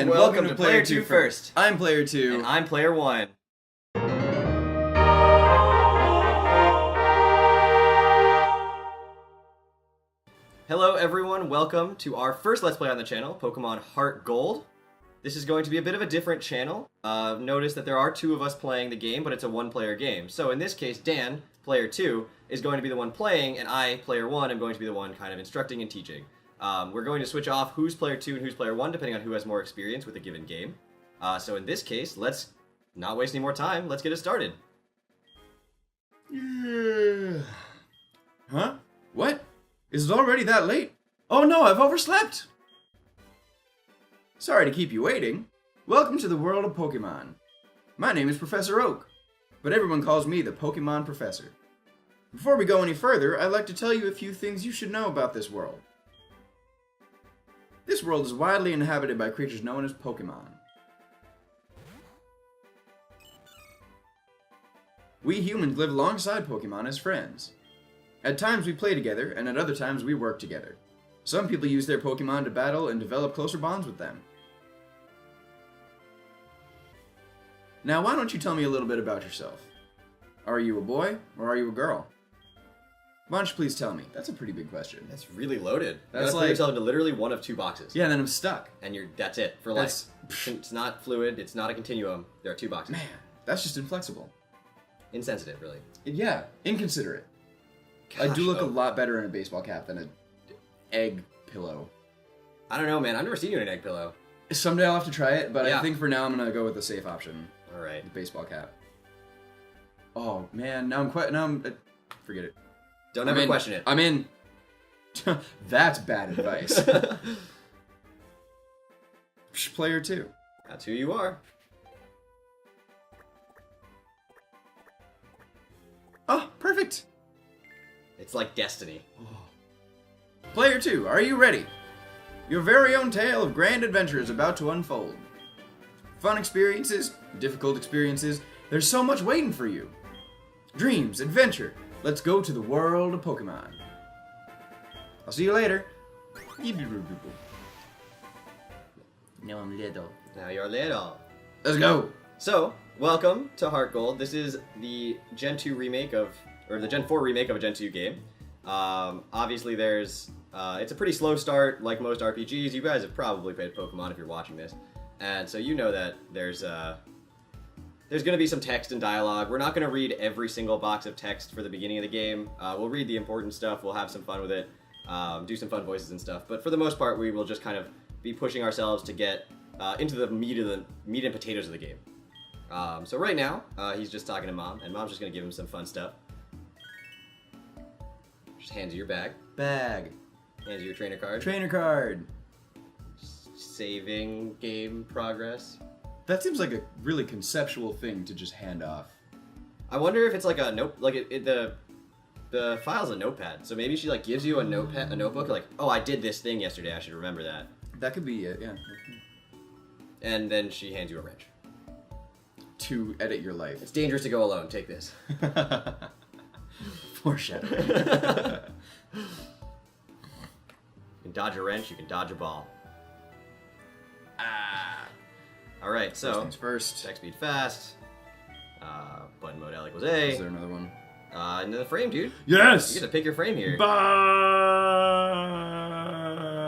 and welcome to PlayerTwoFirst. I'm Player 2. And I'm Player 1. Hello everyone, welcome to our first Let's Play on the channel, Pokémon HeartGold. This is going to be a bit of a different channel. Notice that there are two of us playing the game, but it's a one-player game. So in this case, Dan, Player 2, is going to be the one playing, and I, Player 1, am going to be the one kind of instructing and teaching. We're going to switch off who's Player 2 and who's Player 1, depending on who has more experience with a given game. So in this case, let's not waste any more time. Let's get it started. Huh? What? Is it already that late? Oh no, I've overslept! Sorry to keep you waiting. Welcome to the world of Pokemon. My name is Professor Oak, but everyone calls me the Pokemon Professor. Before we go any further, I'd like to tell you a few things you should know about this world. This world is widely inhabited by creatures known as Pokemon. We humans live alongside Pokemon as friends. At times we play together, and at other times we work together. Some people use their Pokemon to battle and develop closer bonds with them. Now why don't you tell me a little bit about yourself? Are you a boy, or are you a girl? Why don't you please tell me? That's a pretty big question. That's really loaded. That's you put yourself into literally one of two boxes. Yeah, and then I'm stuck. And that's it for life. It's not fluid, it's not a continuum. There are two boxes. Man, that's just inflexible. Insensitive, really. Yeah, inconsiderate. Gosh, I do look a lot better in a baseball cap than an egg pillow. I don't know, man. I've never seen you in an egg pillow. Someday I'll have to try it, but Yeah. I think for now I'm gonna go with the safe option. All right. The baseball cap. Oh man, now I'm forget it. Don't ever question it. I'm in. That's bad advice. Player 2. That's who you are. Oh, perfect. It's like destiny. Player 2, are you ready? Your very own tale of grand adventure is about to unfold. Fun experiences, difficult experiences, there's so much waiting for you. Dreams, adventure, let's go to the world of Pokemon. I'll see you later. Now I'm little. Now you're little. Let's go. So, welcome to HeartGold. This is the Gen 2 remake of, or the Gen 4 remake of a Gen 2 game. Obviously it's a pretty slow start, like most RPGs. You guys have probably played Pokemon if you're watching this. And so you know that there's going to be some text and dialogue. We're not going to read every single box of text for the beginning of the game. We'll read the important stuff, we'll have some fun with it, do some fun voices and stuff. But for the most part, we will just kind of be pushing ourselves to get into the meat and potatoes of the game. So right now, he's just talking to Mom, and Mom's just going to give him some fun stuff. Just hands you your bag. Bag. Hands you your trainer card. Trainer card. Saving game progress. That seems like a really conceptual thing to just hand off. I wonder if it's like a note, like the file's a notepad. So maybe she like gives you a notebook, like, oh, I did this thing yesterday. I should remember that. That could be it, yeah. And then she hands you a wrench. To edit your life. It's dangerous to go alone. Take this. Foreshadowing. You can dodge a wrench. You can dodge a ball. All right, so First things first. attack speed fast. Button mode L equals A. Is there another one? And then the frame, dude. Yes! You get to pick your frame here. Bye!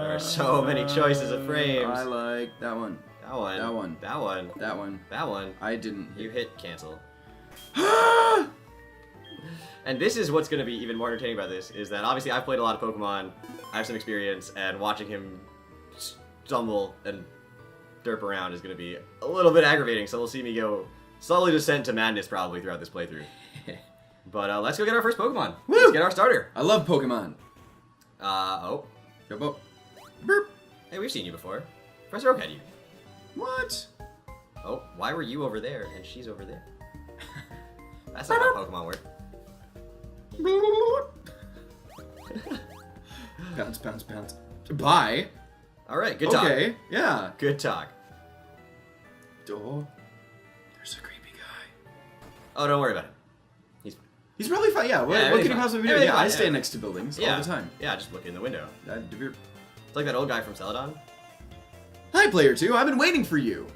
There are so many choices of frames. I like that one. That one. That one. That one. That one. That one. I didn't. You hit cancel. And this is what's going to be even more entertaining about this, is that obviously I've played a lot of Pokemon, I have some experience, and watching him stumble and derp around is going to be a little bit aggravating, so we'll see me go slowly descend to madness probably throughout this playthrough. But let's go get our first Pokemon. Woo! Let's get our starter. I love Pokemon. Oh. Go, bo. Burp. Hey, we've seen you before. Professor Oak had you. What? Oh, why were you over there and she's over there? That's not how Pokemon work. Bounce, bounce, bounce. Bye. Alright, good talk. Okay, yeah. Good talk. Oh, there's a creepy guy. Oh, don't worry about it. He's probably fine, yeah. What everything's can he fine. possibly do? Everything's Yeah, fine, I stay yeah. next to buildings all the time. Yeah, just look in the window. It's It's like that old guy from Celadon. Hi, Hi, Player 2. I've been waiting for you.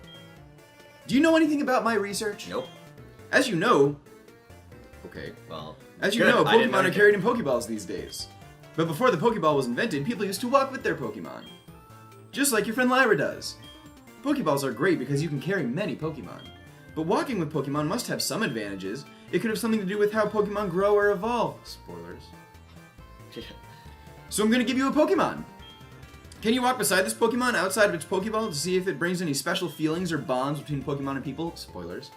Do you know anything about my research? Nope. As you know... Okay. Well, As you good. know, I didn't know Pokemon are anything. carried in Pokeballs these days. But before the Pokeball was invented, people used to walk with their Pokemon. Just like your friend Lyra does. Pokeballs are great because you can carry many Pokemon. But walking with Pokemon must have some advantages. It could have something to do with how Pokemon grow or evolve. Spoilers. So I'm going to give you a Pokemon. Can you walk beside this Pokemon outside of its Pokeball to see if it brings any special feelings or bonds between Pokemon and people? Spoilers.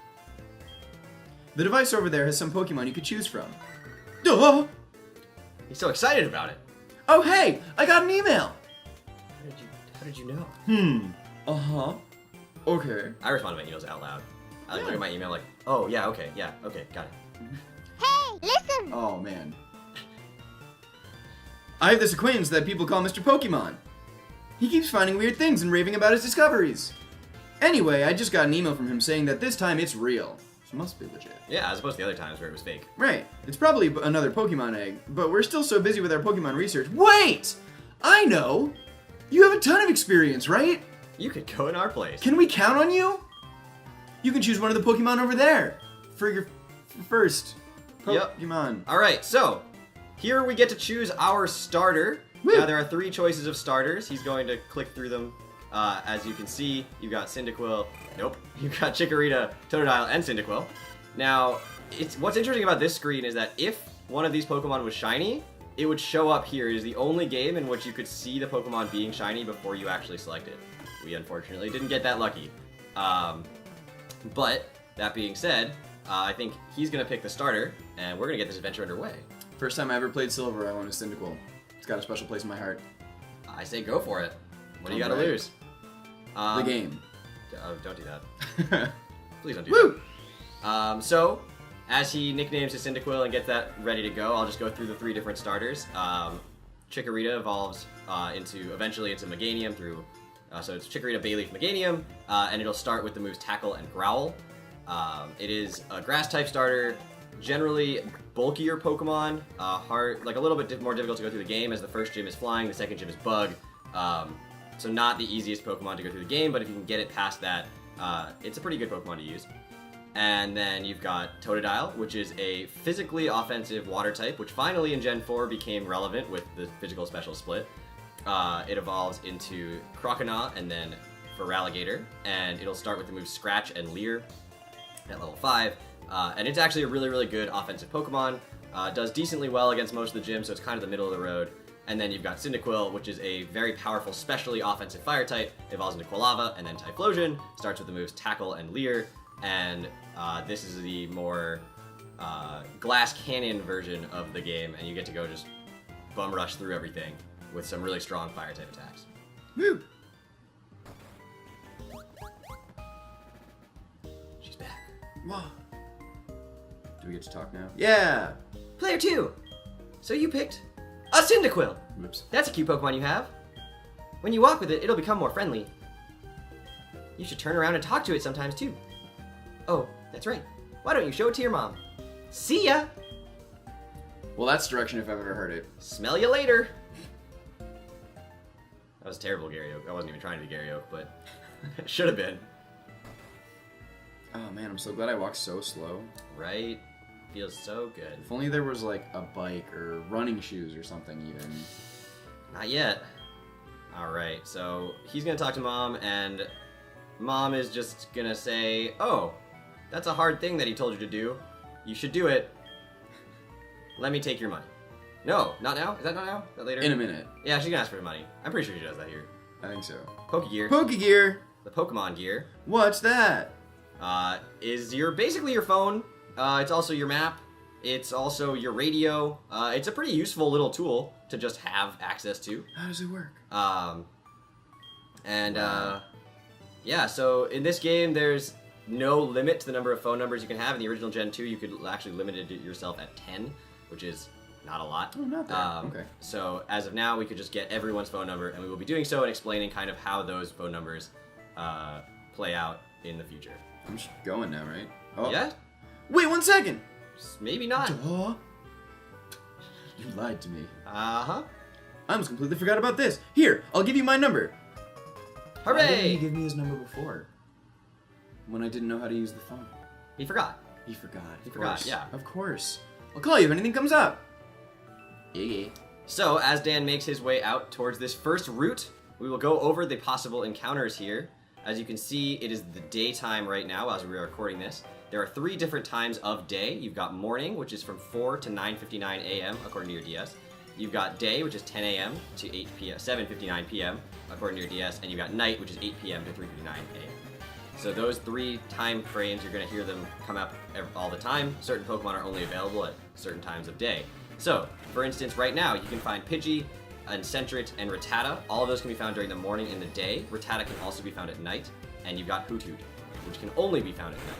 The device over there has some Pokemon you could choose from. Duh! He's so excited about it. Oh hey, I got an email! How did you know? Uh-huh. Okay. I respond to my emails out loud. I like look at my email like, oh yeah, okay, got it. Hey, listen! Oh man. I have this acquaintance that people call Mr. Pokemon. He keeps finding weird things and raving about his discoveries. Anyway, I just got an email from him saying that this time it's real. So it must be legit. Yeah, as opposed to the other times where it was fake. Right. It's probably another Pokemon egg, but we're still so busy with our Pokemon research. Wait! I know! You have a ton of experience, right? You could go in our place. Can we count on you? You can choose one of the Pokemon over there for your first Yep. Pokemon. Alright, so here we get to choose our starter. Woo. Now there are 3 choices of starters. He's going to click through them. As you can see, you've got Cyndaquil. Nope. You've got Chikorita, Totodile, and Cyndaquil. Now, what's interesting about this screen is that if one of these Pokemon was shiny, it would show up here. It is the only game in which you could see the Pokemon being shiny before you actually select it. We unfortunately didn't get that lucky. But, that being said, I think he's going to pick the starter, and we're going to get this adventure underway. First time I ever played Silver, I won a Cyndaquil. It's got a special place in my heart. I say go for it. What do you got to Alright. lose? The game. Don't do that. Please don't do that. So, as he nicknames his Cyndaquil and gets that ready to go, I'll just go through the 3 different starters. Chikorita evolves eventually into Meganium through... so it's Chikorita, Bayleaf, Meganium, and it'll start with the moves Tackle and Growl. It is a Grass-type starter, generally bulkier Pokemon, like a little bit more difficult to go through the game, as the first gym is Flying, the second gym is Bug. So not the easiest Pokemon to go through the game, but if you can get it past that, it's a pretty good Pokemon to use. And then you've got Totodile, which is a physically offensive water type, which finally in Gen 4 became relevant with the physical special split. It evolves into Croconaw and then Feraligatr, and it'll start with the moves Scratch and Leer at level 5. And it's actually a really, really good offensive Pokemon. Does decently well against most of the gyms, so it's kind of the middle of the road. And then you've got Cyndaquil, which is a very powerful, specially offensive fire type. It evolves into Quilava, and then Typhlosion. Starts with the moves Tackle and Leer. And this is the more glass cannon version of the game, and you get to go just bum rush through everything with some really strong fire type attacks. Woo! She's back. Whoa. Do we get to talk now? Yeah! Player 2! So you picked a Cyndaquil! Whoops. That's a cute Pokemon you have. When you walk with it, it'll become more friendly. You should turn around and talk to it sometimes too. Oh, that's right. Why don't you show it to your mom? See ya! Well, that's direction if I've ever heard it. Smell you later! That was terrible, Gary Oak. I wasn't even trying to be Gary Oak, but it should have been. Oh man, I'm so glad I walked so slow. Right? Feels so good. If only there was like a bike or running shoes or something even. Not yet. Alright, so he's gonna talk to Mom, and Mom is just gonna say, oh, that's a hard thing that he told you to do. You should do it. Let me take your money. No, not now? Is that not now? Is that later? In a minute. Yeah, she's gonna ask for the money. I'm pretty sure she does that here. I think so. Pokegear. Pokegear! The Pokemon gear. What's that? Is basically your phone. It's also your map. It's also your radio. It's a pretty useful little tool to just have access to. How does it work? Yeah, so in this game, there's no limit to the number of phone numbers you can have. In the original Gen 2, you could actually limit it yourself at 10, which is not a lot. Oh, not that. Okay. So as of now, we could just get everyone's phone number, and we will be doing so and explaining kind of how those phone numbers play out in the future. I'm just going now, right? Oh. Yeah? Wait 1 second! Maybe not. Duh. You lied to me. Uh-huh. I almost completely forgot about this. Here, I'll give you my number. Why didn't he Hooray! give me his number before? When I didn't know how to use the phone. He forgot. He forgot. He forgot, yeah. Of course. I'll call you if anything comes up. Yeah. So, as Dan makes his way out towards this first route, we will go over the possible encounters here. As you can see, it is the daytime right now as we are recording this. There are 3 different times of day. You've got morning, which is from 4 to 9:59 a.m. according to your DS. You've got day, which is 10 a.m. to 8 p.m. 7:59 p.m. according to your DS, and you've got night, which is 8 p.m. to 3:59 a.m. So those 3 time frames, you're going to hear them come up all the time. Certain Pokemon are only available at certain times of day. So, for instance, right now, you can find Pidgey, and Sentret, and Rattata. All of those can be found during the morning and the day. Rattata can also be found at night. And you've got Hoot Hoot, which can only be found at night.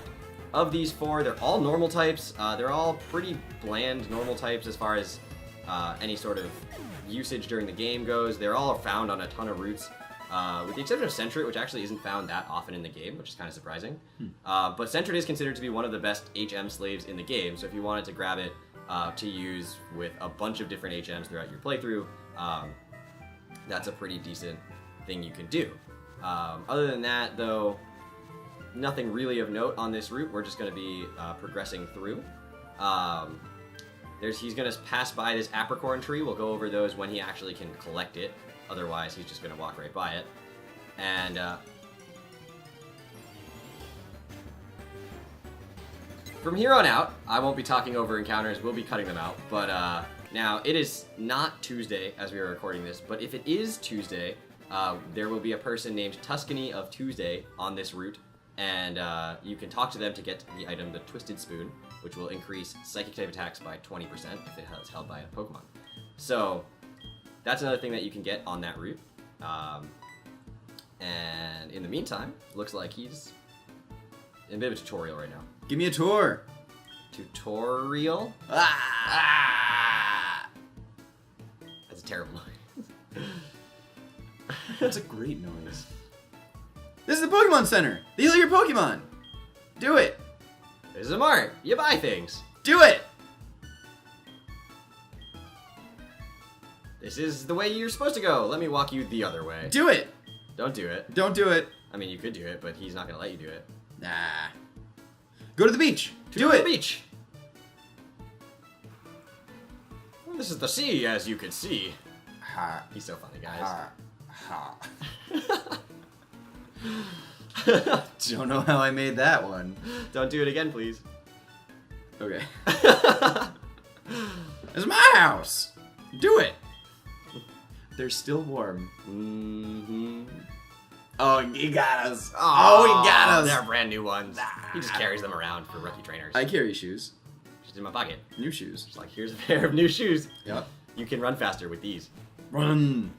Of these 4, they're all normal types. They're all pretty bland normal types as far as any sort of usage during the game goes. They're all found on a ton of routes, with the exception of Sentret, which actually isn't found that often in the game, which is kind of surprising. But Sentret is considered to be one of the best HM slaves in the game, so if you wanted to grab it to use with a bunch of different HMs throughout your playthrough, that's a pretty decent thing you can do. Other than that, though, nothing really of note on this route. We're just going to be progressing through. He's going to pass by this apricorn tree. We'll go over those when he actually can collect it. Otherwise, he's just going to walk right by it. And from here on out, I won't be talking over encounters. We'll be cutting them out. But now, it is not Tuesday as we are recording this. But if it is Tuesday, there will be a person named Tuscany of Tuesday on this route. And you can talk to them to get the item, the Twisted Spoon, which will increase psychic type attacks by 20% if it is held by a Pokemon. So, that's another thing that you can get on that route. And in the meantime, looks like he's in a bit of a tutorial right now. Give me a tour. Tutorial? Ah! That's a terrible noise. That's a great noise. This is the Pokemon Center. They heal your Pokemon. Do it. This is a mart. You buy things. Do it. This is the way you're supposed to go. Let me walk you the other way. Do it. Don't do it. Don't do it. I mean, you could do it, but he's not going to let you do it. Nah. Go to the beach. To the beach. Well, this is the sea, as you can see. Ha. He's so funny, guys. Ha. Ha. Don't know how I made that one. Don't do it again, please. Okay. It's my house. Do it. They're still warm. Mm-hmm. Oh, he got us. Oh, he got us. They're brand new ones. He just carries them around for rookie trainers. I carry shoes. Just in my pocket. New shoes. Just like, here's a pair of new shoes. Yep. You can run faster with these. Run.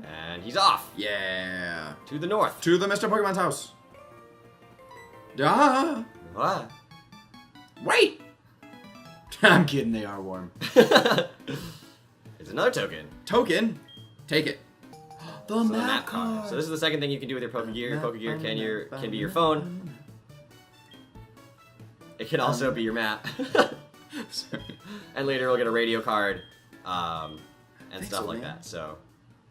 And he's off. Yeah. To the north. To the Mr. Pokemon's house. Ah. What? Wait. I'm kidding. They are warm. It's another token. Token. Take it. The So map card. So this is the second thing you can do with your Pokegear. Your Pokegear can be your phone. It can also be your map. Sorry. And later we'll get a radio card and Thanks, stuff like man. that. So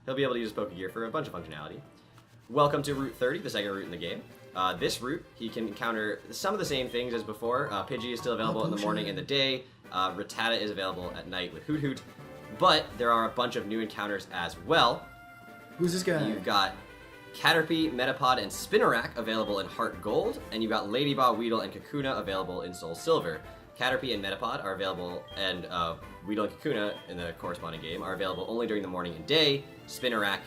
he'll be able to use Pokegear for a bunch of functionality. Welcome to Route 30, the second route in the game. This route, he can encounter some of the same things as before. Pidgey is still available in the morning and the day. Rattata is available at night with Hoot Hoot. But there are a bunch of new encounters as well. Who's this guy? You've got Caterpie, Metapod, and Spinarak available in HeartGold, and you've got Ladybug, Weedle, and Kakuna available in Soul Silver. Caterpie and Metapod are available, and Weedle and Kakuna in the corresponding game are available only during the morning and day. Spinarak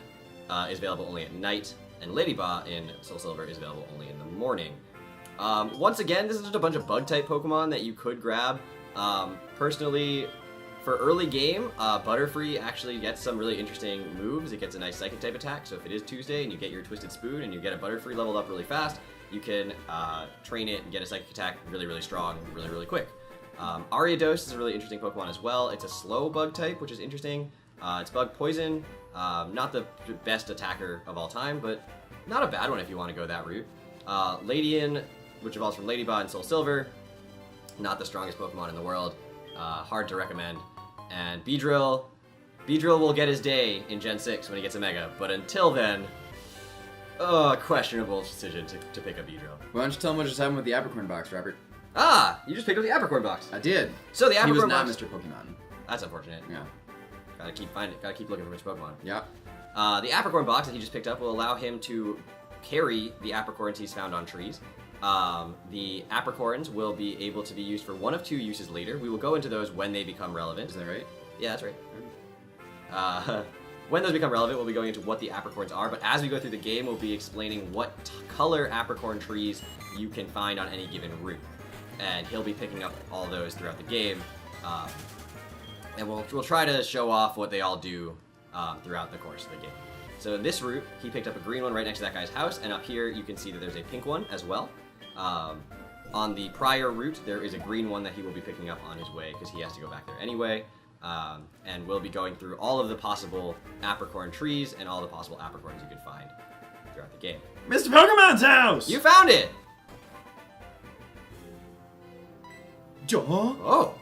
is available only at night, and Ladybug in Soul Silver is available only in the morning. Once again, this is just a bunch of Bug-type Pokemon that you could grab. Personally, for early game, Butterfree actually gets some really interesting moves. It gets a nice Psychic type attack, so if it is Tuesday and you get your Twisted Spoon and you get a Butterfree leveled up really fast, you can train it and get a Psychic attack really, really strong, really, really quick. Ariados is a really interesting Pokemon as well. It's a slow Bug type, which is interesting. It's Bug Poison, not the best attacker of all time, but not a bad one if you want to go that route. Ladian, which evolves from Ladybug and Soul Silver, not the strongest Pokemon in the world. Hard to recommend. And Beedrill, Beedrill will get his day in Gen 6 when he gets a Mega, but until then, questionable decision to pick up Beedrill. Why don't you tell him what just happened with the Apricorn box, Robert? Ah, you just picked up the Apricorn box. I did. So the Apricorn He was box... not Mr. Pokemon. That's unfortunate. Yeah. Gotta keep looking for which Pokemon. Yeah. The Apricorn box that he just picked up will allow him to carry the Apricorns he's found on trees. The Apricorns will be able to be used for one of two uses later. We will go into those when they become relevant. Is that right? Yeah, that's right. When those become relevant, we'll be going into what the Apricorns are, but as we go through the game, we'll be explaining what color Apricorn trees you can find on any given route. And he'll be picking up all those throughout the game. And we'll try to show off what they all do throughout the course of the game. So in this route, he picked up a green one right next to that guy's house, and up here you can see that there's a pink one as well. On the prior route, there is a green one that he will be picking up on his way, because he has to go back there anyway. And we'll be going through all of the possible Apricorn trees and all the possible Apricorns you can find throughout the game. Mr. Pokemon's house! You found it! Joe? Oh.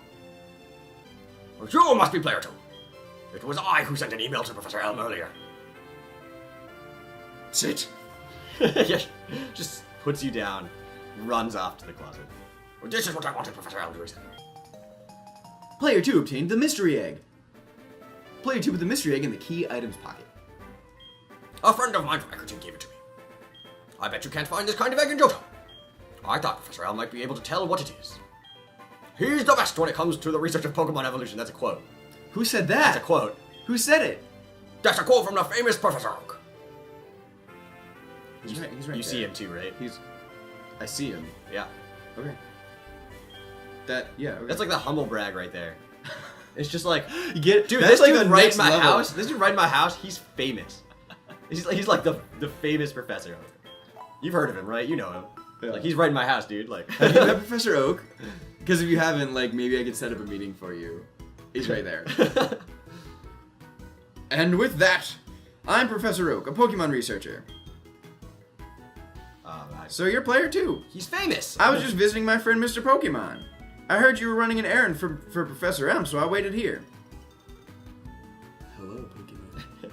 Well, you must be Player 2. It was I who sent an email to Professor Elm earlier. Sit. Yeah, just puts you down, runs off to the closet. Well, this is what I wanted Professor Elm to say. Player 2 obtained the mystery egg. Player 2 put the mystery egg in the key items pocket. A friend of mine from Egerton gave it to me. I bet you can't find this kind of egg in Johto. I thought Professor Elm might be able to tell what it is. He's the best when it comes to the research of Pokemon evolution. That's a quote. Who said that? That's a quote. Who said it? That's a quote from the famous Professor Oak. He's right You there. see him too, right? I see him. Yeah. Okay. Okay. That's like the humble brag right there. It's just like, You get it? dude, That's this like dude the right next in my level. house. This dude right in my house. He's famous. He's like the famous Professor Oak. You've heard of him, right? You know him. Yeah. Like he's right in my house, dude. Like. Have you met Professor Oak? Because if you haven't, like, maybe I could set up a meeting for you. He's right there. And with that, I'm Professor Oak, a Pokemon researcher. So you're Player 2. He's famous. I was just visiting my friend Mr. Pokemon. I heard you were running an errand for Professor M, so I waited here. Hello, Pokemon.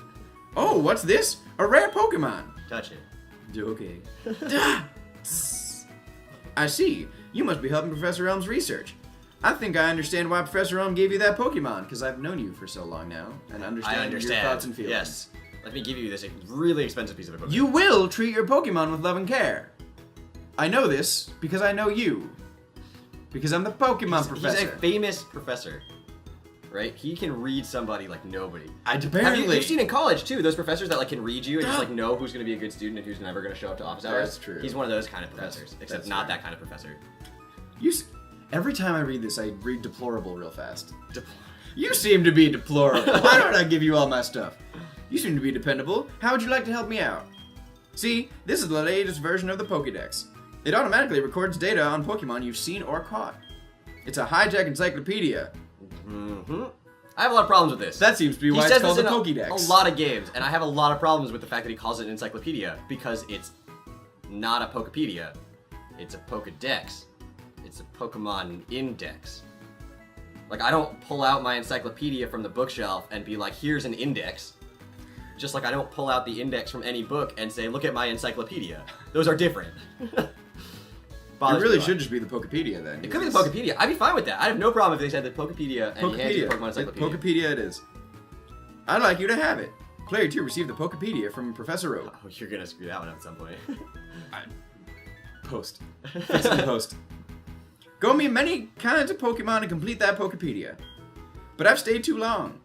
Oh, what's this? A rare Pokemon. Touch it. Okay. I see. You must be helping Professor Elm's research. I think I understand why Professor Elm gave you that Pokemon, because I've known you for so long now, and understand your thoughts and feelings. Yes. Let me give you this really expensive piece of equipment. You will treat your Pokemon with love and care. I know this because I know you. Because I'm the Pokemon professor. He's a famous professor, right? He can read somebody like nobody. Apparently. You've seen in college too, those professors that like can read you and just like know who's going to be a good student and who's never going to show up to office hours. That's true. He's one of those kind of professors, except that's not fair. that kind of professor. Every time I read this, I read deplorable real fast. You seem to be deplorable. Why don't I give you all my stuff? You seem to be dependable. How would you like to help me out? See, this is the latest version of the Pokédex. It automatically records data on Pokemon you've seen or caught. It's a high-tech encyclopedia. Mm-hmm. I have a lot of problems with this. That seems to be why it's called the Pokédex. A lot of games, and I have a lot of problems with the fact that he calls it an encyclopedia, because it's not a Pokepedia. It's a Pokédex. It's a Pokemon index. Like, I don't pull out my encyclopedia from the bookshelf and be like, here's an index. Just like I don't pull out the index from any book and say, look at my encyclopedia. Those are different. It really should just be the Pokepedia then. It could be the Pokepedia. I'd be fine with that. I'd have no problem if they said the Pokepedia and he hands you the Pokemon encyclopedia. Pokepedia it is. I'd like you to have it. Player 2 received the Pokepedia from Professor Oak. Oh, you're gonna screw that one up at some point. Post. Fix it in post. Go meet many kinds of Pokemon and complete that Pokepedia. But I've stayed too long.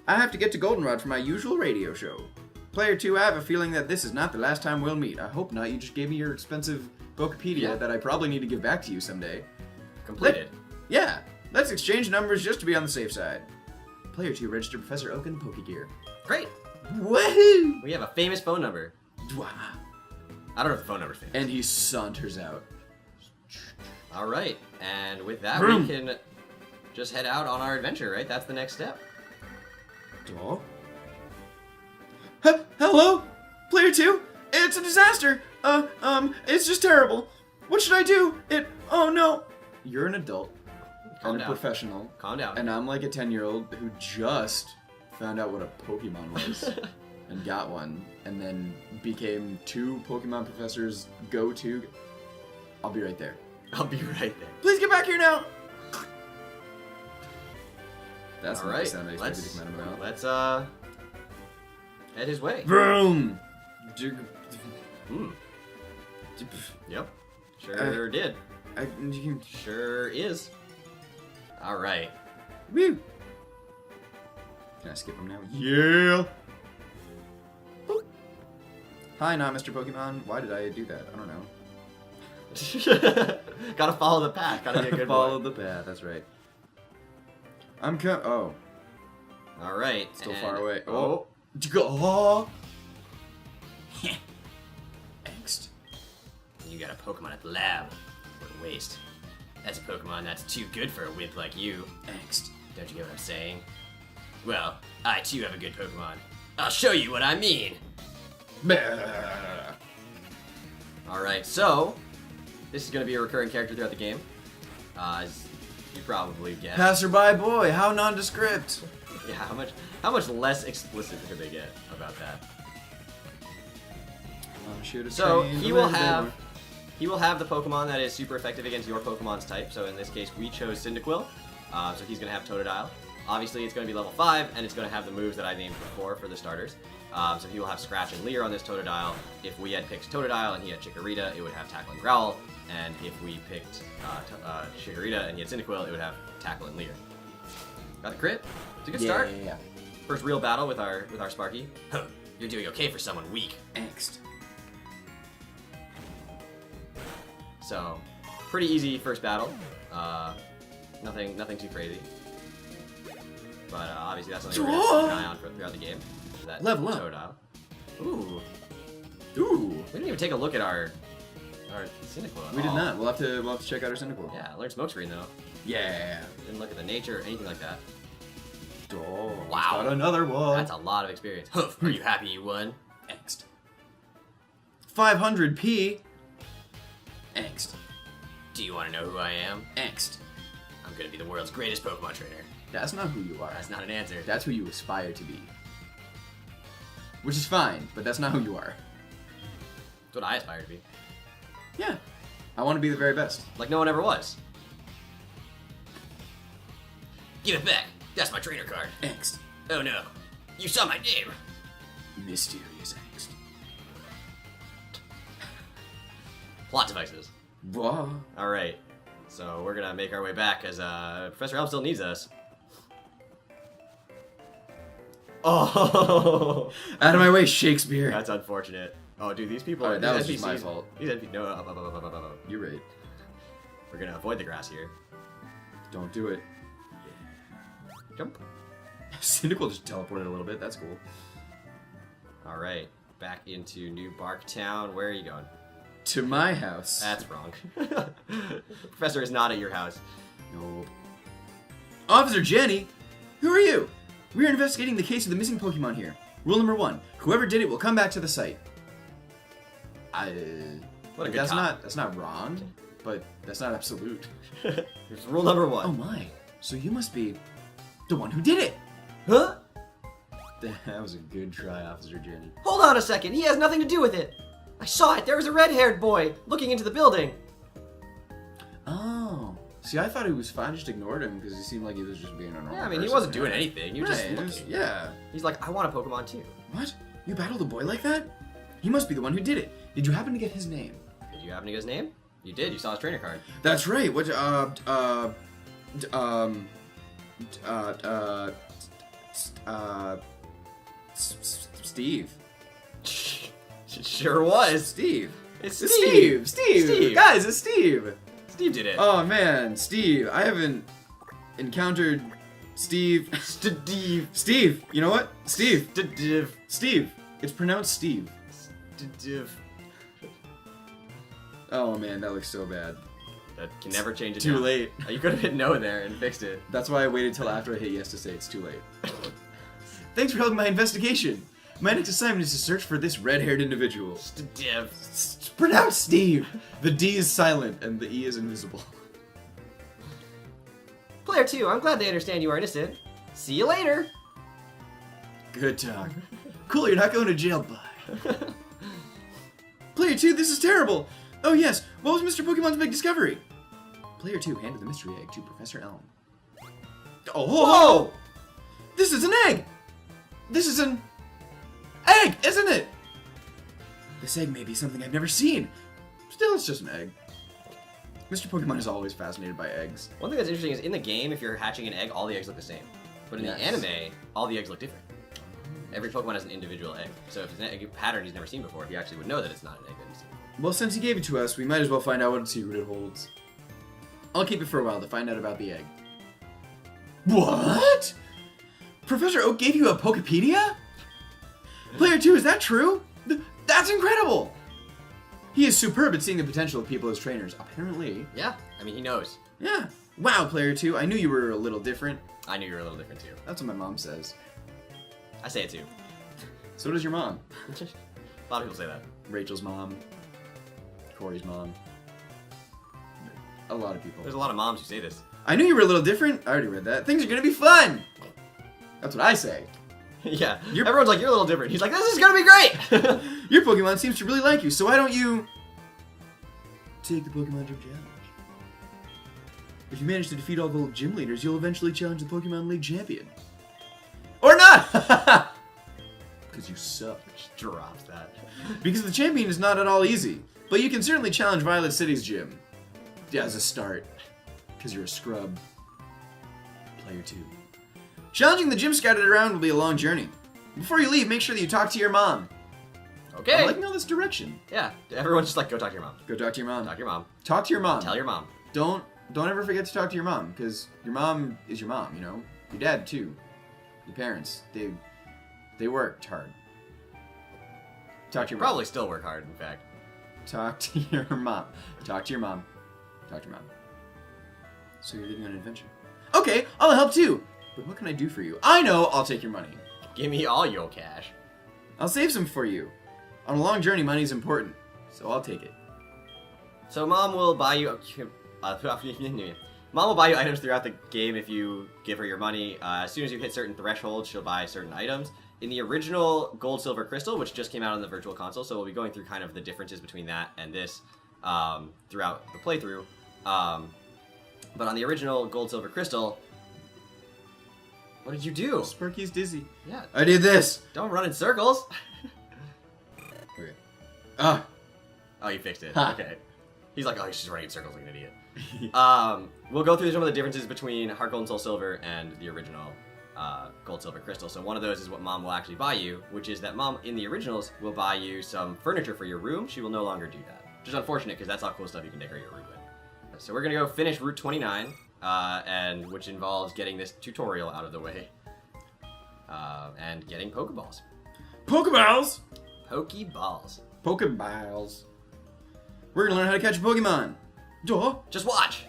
I have to get to Goldenrod for my usual radio show. Player 2, I have a feeling that this is not the last time we'll meet. I hope not. You just gave me your expensive Pokepedia that I probably need to give back to you someday. Completed. Yeah. Let's exchange numbers just to be on the safe side. Player 2 registered Professor Oak in the Pokegear. Great. Woohoo! We have a famous phone number. Dwah. I don't know if the phone number's famous. And he saunters out. All right. And with that, Vroom. we can just head out on our adventure, right? That's the next step. Duh. Hello? Player 2? It's a disaster! It's just terrible. What should I do? Oh no. You're an adult. Calm and down. a professional. Calm down. And I'm like a 10-year-old who just found out what a Pokemon was and got one, and then became 2 Pokemon professors' go-to. I'll be right there. I'll be right there. Please get back here now! That's All not the right, sound I expected to come out of my mouth. let's head his way. Vroom! Yep. Sure did. You Sure is. All right. Woo! Can I skip him now? Yeah! Boop. Hi, not Mr. Pokemon. Why did I do that? I don't know. Gotta follow the path. Gotta be a good Follow boy. the path, that's right. Oh. All right. Still and- far away. Oh. Oh! Angst. You got a Pokemon at the lab. What a waste. That's a Pokemon that's too good for a wimp like you. Angst. Don't you get what I'm saying? Well, I too have a good Pokemon. I'll show you what I mean. Alright, so this is going to be a recurring character throughout the game. As you probably guessed. Passerby boy, how nondescript. Yeah, how much less explicit could they get about that? So he will have the Pokemon that is super effective against your Pokemon's type. So in this case, we chose Cyndaquil. So he's going to have Totodile. Obviously, it's going to be level 5, and it's going to have the moves that I named before for the starters. So he will have Scratch and Leer on this Totodile. If we had picked Totodile and he had Chikorita, it would have Tackle and Growl. And if we picked Chikorita and he had Cyndaquil, it would have Tackle and Leer. Got the crit? It's a good start. Yeah. First real battle with our Sparky. Huh, you're doing okay for someone weak. Angst. So, pretty easy first battle. Nothing too crazy. But obviously that's something we're going to keep an eye on throughout the game. That Level up. Totodile. Ooh. Ooh. We didn't even take a look at our Cyndaquil at We did all. not. We'll have to check out our Cyndaquil. Yeah, learn Smokescreen though. Yeah. Didn't look at the nature or anything like that. Oh, Wow. got another one. That's a lot of experience. Hoof, are you happy you won? Angst. 500p. Angst. Do you want to know who I am? Angst. I'm going to be the world's greatest Pokemon trainer. That's not who you are. That's not an answer. That's who you aspire to be. Which is fine, but that's not who you are. That's what I aspire to be. Yeah. I want to be the very best. Like no one ever was. Give it back. That's my trainer card. Angst. Oh no. You saw my name. Mysterious angst. Plot devices. Whoa. Alright. So we're gonna make our way back as Professor Elm still needs us. Oh! Out of my way, Shakespeare. That's unfortunate. Oh, dude, these people Alright, are. that was these just my NPCs fault. These NPCs. No, up. You're right. We're gonna avoid the grass here. Don't do it. Jump. Cyndaquil just teleported a little bit. That's cool. Alright. Back into New Bark Town. Where are you going? To my house. That's wrong. Professor is not at your house. Nope. Officer Jenny, who are you? We are investigating the case of the missing Pokemon here. Rule number 1: whoever did it will come back to the site. What a good that's cop. not wrong, but that's not absolute. Here's rule number 1. Oh my! So you must be the one who did it. Huh? That was a good try, Officer Jenny. Hold on a second. He has nothing to do with it. I saw it. There was a red-haired boy looking into the building. Oh. See, I thought he was fine. Just ignored him because he seemed like he was just being a normal Yeah, I mean, he person. wasn't doing anything. He was just Right, looking. yeah. He's like, I want a Pokemon too. What? You battled a boy like that? He must be the one who did it. Did you happen to get his name? Did you happen to get his name? You did. You saw his trainer card. That's right. What? Steve. Sure was. Steve. It's It's Steve. Steve. Guys, it's Steve. Steve did it. Oh man, Steve. I haven't encountered Steve. Steve. Steve. You know what? Steve. Steve. Steve. It's pronounced Steve. Steve. Oh man, that looks so bad. That can never change it. Too now. late. You could have hit no there and fixed it. That's why I waited till after I hit yes to say it's too late. Thanks for helping my investigation. My next assignment is to search for this red-haired individual. Steve. It's pronounced Steve. The D is silent and the E is invisible. Player 2, I'm glad they understand you are innocent. See you later. Good talk. Cool, you're not going to jail, bud. Player 2, this is terrible. Oh yes, what was Mr. Pokemon's big discovery? Player 2 handed the mystery egg to Professor Elm. Oh, whoa! This is an egg! This is an egg, isn't it? This egg may be something I've never seen. Still, it's just an egg. Mr. Pokemon is always fascinated by eggs. One thing that's interesting is in the game, if you're hatching an egg, all the eggs look the same. But in the anime, all the eggs look different. Every Pokemon has an individual egg. So if it's an egg pattern he's never seen before, he actually would know that it's not an egg that he's seen before. Well, since he gave it to us, we might as well find out what secret it holds. I'll keep it for a while to find out about the egg. What? Professor Oak gave you a Pokepedia? Player 2, is that true? That's incredible! He is superb at seeing the potential of people as trainers, apparently. Yeah, I mean, he knows. Yeah. Wow, Player 2, I knew you were a little different. I knew you were a little different too. That's what my mom says. I say it too. So does your mom. A lot of people say that. Rachel's mom. Corey's mom. A lot of people. There's a lot of moms who say this. I knew you were a little different. I already read that. Things are gonna be fun! That's what I say. Yeah, everyone's like, you're a little different. He's like, this is gonna be great! Your Pokemon seems to really like you, so why don't you take the Pokemon Gym Challenge? If you manage to defeat all the gym leaders, you'll eventually challenge the Pokemon League champion. Or not! Because you suck. Just drops that. Because the champion is not at all easy. But you can certainly challenge Violet City's gym. Yeah, as a start. Because you're a scrub. Player 2. Challenging the gym scattered around will be a long journey. Before you leave, make sure that you talk to your mom. Okay. I'm liking all this direction. Yeah, everyone's just like, go talk to your mom. Go talk to your mom. Talk to your mom. Talk to your mom. Tell your mom. Don't ever forget to talk to your mom, because your mom is your mom, you know? Your dad, too. Your parents. They worked hard. Talk to your mom. Probably still work hard, in fact. Talk to your mom. Talk to your mom. Talk to your mom. So you're leaving on an adventure. Okay, I'll help too. But what can I do for you? I know, I'll take your money. Give me all your cash. I'll save some for you. On a long journey, money's important, so I'll take it. So mom will buy you... Mom will buy you items throughout the game if you give her your money. As soon as you hit certain thresholds, she'll buy certain items. In the original Gold, Silver, Crystal, which just came out on the Virtual Console, so we'll be going through kind of the differences between that and this throughout the playthrough. But on the original Gold, Silver, Crystal... What did you do? Sparky's dizzy. Yeah. I did this. Don't run in circles. Okay. Ah. Oh, you fixed it. Ha. Okay. He's like, oh, he's just running in circles like an idiot. We'll go through some of the differences between Heart Gold and Soul Silver and the original Gold, Silver, Crystal. So one of those is what Mom will actually buy you, which is that Mom, in the originals, will buy you some furniture for your room. She will no longer do that. Which is unfortunate, because that's all cool stuff you can decorate your room with. So we're going to go finish Route 29, and which involves getting this tutorial out of the way. And getting Pokeballs. Pokeballs! Pokeballs. Pokeballs. We're gonna learn how to catch a Pokemon. Duh. Just watch.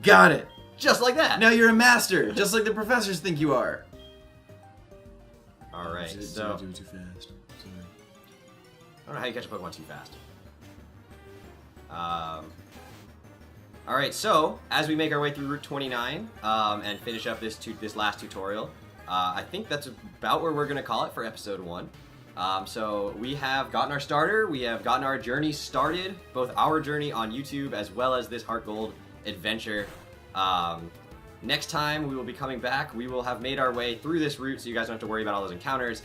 Got it. Just like that. Now you're a master, just like the professors think you are. Alright, so... Do it too fast. Sorry. I don't know how you catch a Pokemon too fast. Alright, so, as we make our way through Route 29, and finish up this last tutorial, I think that's about where we're going to call it for Episode 1. So, we have gotten our starter, we have gotten our journey started, both our journey on YouTube as well as this HeartGold adventure. Next time we will be coming back, we will have made our way through this route so you guys don't have to worry about all those encounters,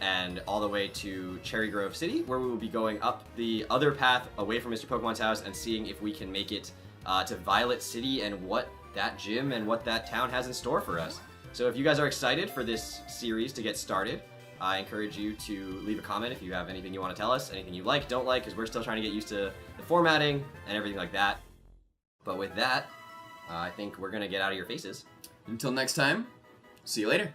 and all the way to Cherry Grove City, where we will be going up the other path away from Mr. Pokemon's house and seeing if we can make it to Violet City and what that gym and what that town has in store for us. So if you guys are excited for this series to get started, I encourage you to leave a comment if you have anything you want to tell us, anything you like, don't like, because we're still trying to get used to the formatting and everything like that. But with that, I think we're going to get out of your faces. Until next time, see you later.